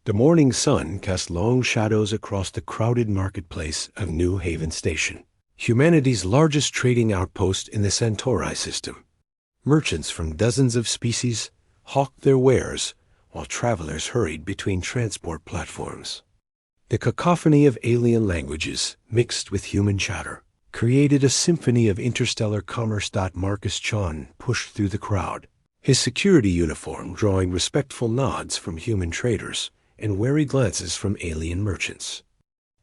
The morning sun cast long shadows across the crowded marketplace of New Haven Station, humanity's largest trading outpost in the Centauri system. Merchants from dozens of species hawked their wares while travelers hurried between transport platforms. The cacophony of alien languages, mixed with human chatter, created a symphony of interstellar commerce. Marcus Chon pushed through the crowd, his security uniform drawing respectful nods from human traders and wary glances from alien merchants.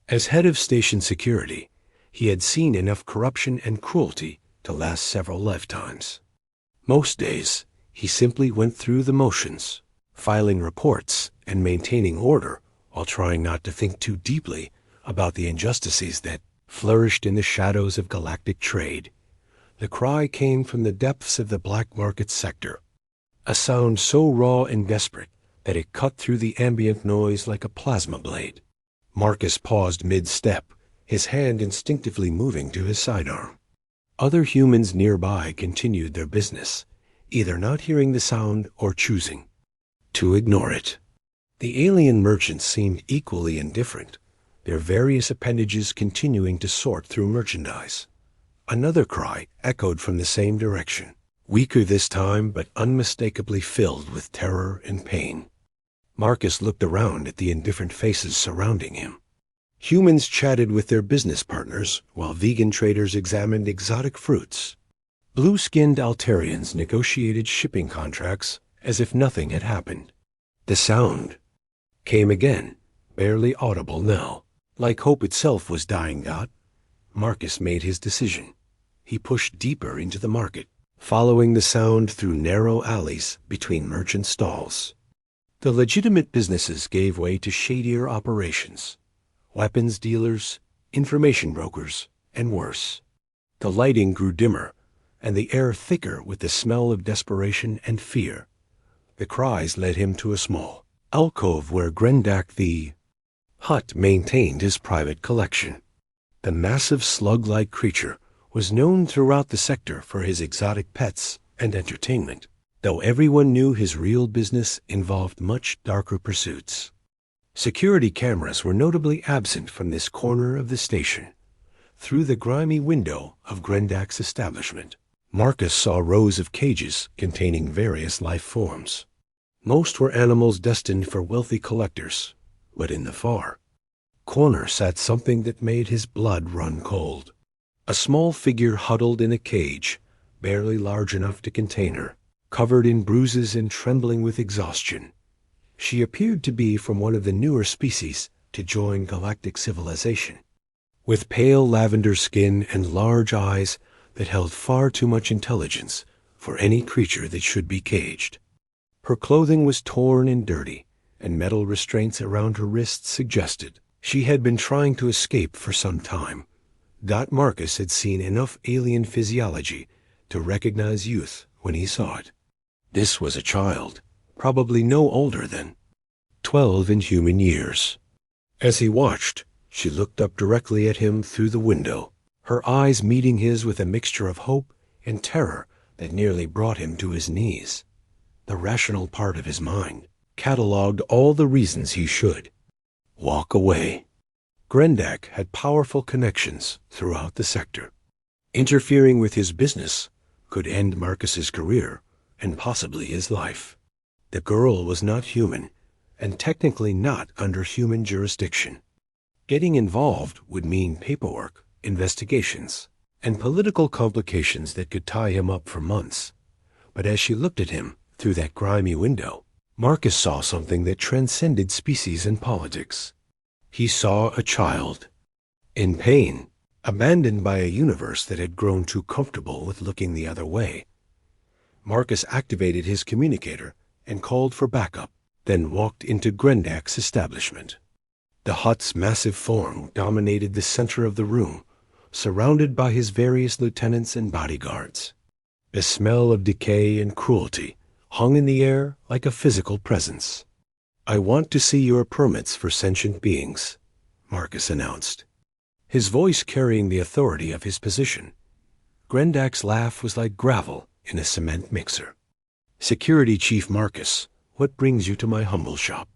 As head of station security, he had seen enough corruption and cruelty to last several lifetimes. Most days, he simply went through the motions, filing reports and maintaining order while trying not to think too deeply about the injustices that flourished in the shadows of galactic trade. The cry came from the depths of the black market sector, a sound so raw and desperate that it cut through the ambient noise like a plasma blade. Marcus paused mid-step, his hand instinctively moving to his sidearm. Other humans nearby continued their business, either not hearing the sound or choosing to ignore it. The alien merchants seemed equally indifferent, their various appendages continuing to sort through merchandise. Another cry echoed from the same direction, weaker this time but unmistakably filled with terror and pain. Marcus looked around at the indifferent faces surrounding him. Humans chatted with their business partners while vegan traders examined exotic fruits. Blue-skinned Altarians negotiated shipping contracts as if nothing had happened. The sound came again, barely audible now, like hope itself was dying out. Marcus made his decision. He pushed deeper into the market, following the sound through narrow alleys between merchant stalls. The legitimate businesses gave way to shadier operations, weapons dealers, information brokers, and worse. The lighting grew dimmer, and the air thicker with the smell of desperation and fear. The cries led him to a small alcove where Grendak the Hut maintained his private collection. The massive slug-like creature was known throughout the sector for his exotic pets and entertainment, though everyone knew his real business involved much darker pursuits. Security cameras were notably absent from this corner of the station. Through the grimy window of Grendak's establishment, Marcus saw rows of cages containing various life forms. Most were animals destined for wealthy collectors, but in the far corner sat something that made his blood run cold. A small figure huddled in a cage, barely large enough to contain her, covered in bruises and trembling with exhaustion. She appeared to be from one of the newer species to join galactic civilization, with pale lavender skin and large eyes that held far too much intelligence for any creature that should be caged. Her clothing was torn and dirty, and metal restraints around her wrists suggested she had been trying to escape for some time. Marcus had seen enough alien physiology to recognize youth when he saw it. This was a child, probably no older than 12 in human years. As he watched, she looked up directly at him through the window, her eyes meeting his with a mixture of hope and terror that nearly brought him to his knees. The rational part of his mind catalogued all the reasons he should walk away. Grendak had powerful connections throughout the sector. Interfering with his business could end Marcus's career and possibly his life. The girl was not human, and technically not under human jurisdiction. Getting involved would mean paperwork, investigations, and political complications that could tie him up for months. But as she looked at him through that grimy window, Marcus saw something that transcended species and politics. He saw a child, in pain, abandoned by a universe that had grown too comfortable with looking the other way. Marcus activated his communicator and called for backup, then walked into Grendak's establishment. The Hut's massive form dominated the center of the room, surrounded by his various lieutenants and bodyguards. The smell of decay and cruelty hung in the air like a physical presence. "I want to see your permits for sentient beings," Marcus announced, his voice carrying the authority of his position. Grendak's laugh was like gravel in a cement mixer. "Security Chief Marcus, what brings you to my humble shop?"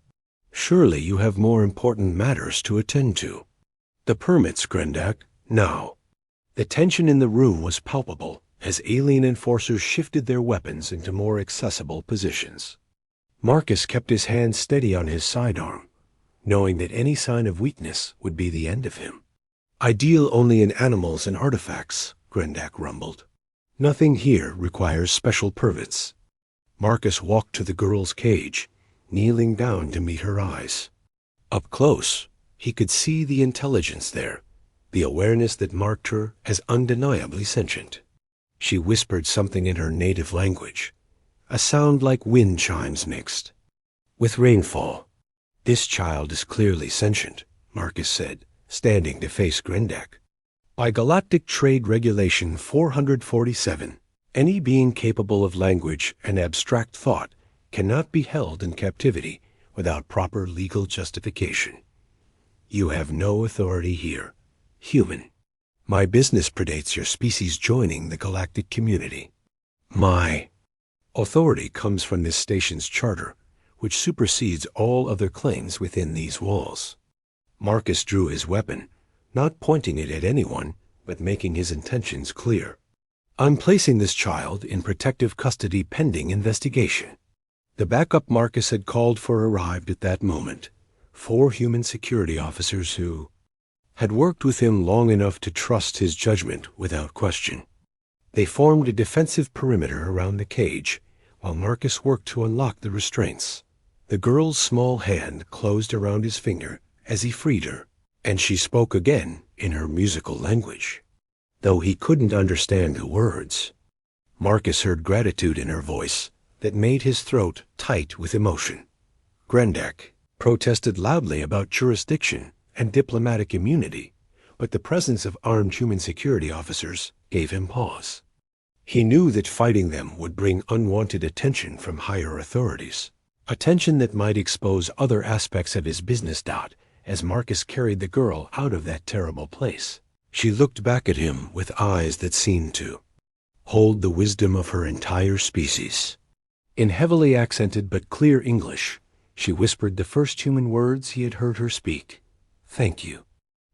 Surely you have more important matters to attend to. The permits, Grendak, now. The tension in the room was palpable as alien enforcers shifted their weapons into more accessible positions. Marcus kept his hand steady on his sidearm, knowing that any sign of weakness would be the end of him. Ideal only in animals and artifacts, Grendak rumbled. Nothing here requires special permits. Marcus walked to the girl's cage, kneeling down to meet her eyes. Up close, he could see the intelligence there, the awareness that marked her as undeniably sentient. She whispered something in her native language, a sound like wind chimes mixed with rainfall. This child is clearly sentient, Marcus said, standing to face Grendak. By Galactic Trade Regulation 447, any being capable of language and abstract thought cannot be held in captivity without proper legal justification. You have no authority here, human. My business predates your species joining the galactic community. My authority comes from this station's charter, which supersedes all other claims within these walls. Marcus drew his weapon, not pointing it at anyone, but making his intentions clear. I'm placing this child in protective custody pending investigation. The backup Marcus had called for arrived at that moment, 4 human security officers who had worked with him long enough to trust his judgment without question. They formed a defensive perimeter around the cage, while Marcus worked to unlock the restraints. The girl's small hand closed around his finger as he freed her, and she spoke again in her musical language. Though he couldn't understand the words, Marcus heard gratitude in her voice that made his throat tight with emotion. Grendak protested loudly about jurisdiction and diplomatic immunity, but the presence of armed human security officers gave him pause. He knew that fighting them would bring unwanted attention from higher authorities, attention that might expose other aspects of his business. As Marcus carried the girl out of that terrible place, she looked back at him with eyes that seemed to hold the wisdom of her entire species. In heavily accented but clear English, she whispered the first human words he had heard her speak. Thank you.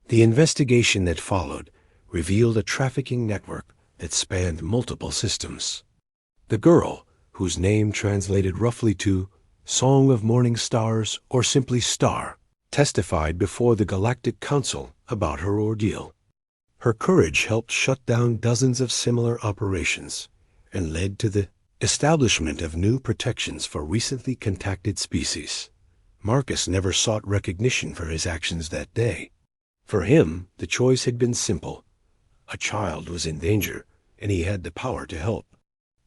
The investigation that followed revealed a trafficking network that spanned multiple systems. The girl, whose name translated roughly to Song of Morning Stars or simply Star, testified before the Galactic Council about her ordeal. Her courage helped shut down dozens of similar operations and led to the establishment of new protections for recently contacted species. Marcus never sought recognition for his actions that day. For him, the choice had been simple. A child was in danger, and he had the power to help.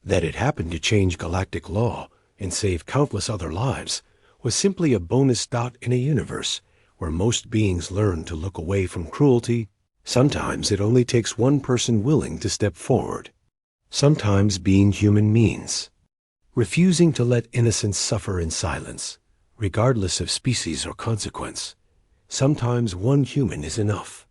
That it happened to change galactic law and save countless other lives was simply a bonus dot in a universe where most beings learn to look away from cruelty. Sometimes it only takes one person willing to step forward. Sometimes being human means refusing to let innocence suffer in silence, regardless of species or consequence. Sometimes one human is enough.